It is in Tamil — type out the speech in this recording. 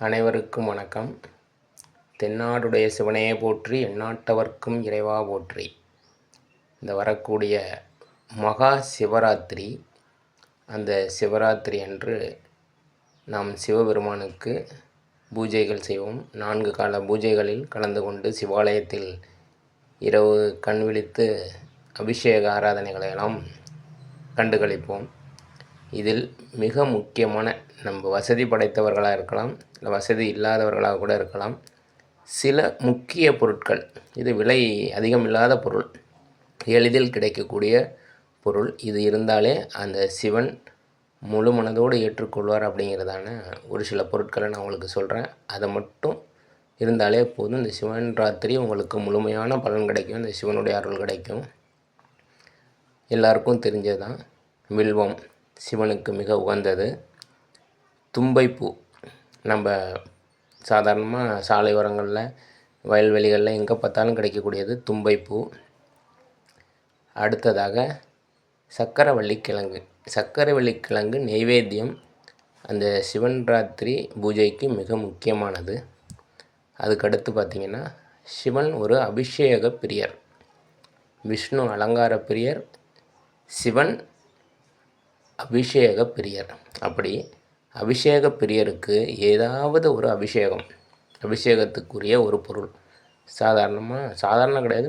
அனைவருக்கும் வணக்கம். தென்னாடுடைய சிவனையே போற்றி, எந்நாட்டவர்க்கும் இறைவா போற்றி. இந்த வரக்கூடிய மகா சிவராத்திரி, அந்த சிவராத்திரி அன்று நாம் சிவபெருமானுக்கு பூஜைகள் செய்வோம். 4 கால பூஜைகளில் கலந்து கொண்டு சிவாலயத்தில் இரவு கண் விழித்து அபிஷேக ஆராதனைகளை எல்லாம் கண்டுகளிப்போம். இதில் மிக முக்கியமான, நம்ம வசதி படைத்தவர்களாக இருக்கலாம், இல்லை வசதி இல்லாதவர்களாக கூட இருக்கலாம், சில முக்கிய பொருட்கள், இது விலை அதிகமில்லாத பொருள், எளிதில் கிடைக்கக்கூடிய பொருள், இது இருந்தாலே அந்த சிவன் முழு மனதோடு ஏற்றுக்கொள்வார் அப்படிங்கிறதான ஒரு சில பொருட்களை நான் உங்களுக்கு சொல்கிறேன். அதை மட்டும் இருந்தாலே போதும், இந்த சிவன் ராத்திரி உங்களுக்கு முழுமையான பலன் கிடைக்கும், இந்த சிவனுடைய அருள் கிடைக்கும். எல்லாருக்கும் தெரிஞ்சது தான் வில்வம், சிவனுக்கு மிக உகந்தது. தும்பைப்பூ, நம்ம சாதாரணமாக சாலை ஓரங்களில், வயல்வெளிகளில் எங்கே பார்த்தாலும் கிடைக்கக்கூடியது தும்பைப்பூ. அடுத்ததாக சக்கரவள்ளிக்கிழங்கு. சக்கரவள்ளிக்கிழங்கு நெய்வேத்தியம் அந்த சிவன் ராத்திரி பூஜைக்கு மிக முக்கியமானது. அதுக்கடுத்து பார்த்திங்கன்னா, சிவன் ஒரு அபிஷேக பிரியர், விஷ்ணு அலங்கார பிரியர், சிவன் அபிஷேக பிரியர். அப்படி அபிஷேக பிரியருக்கு ஏதாவது ஒரு அபிஷேகத்துக்குரிய ஒரு பொருள், சாதாரண கிடையாது,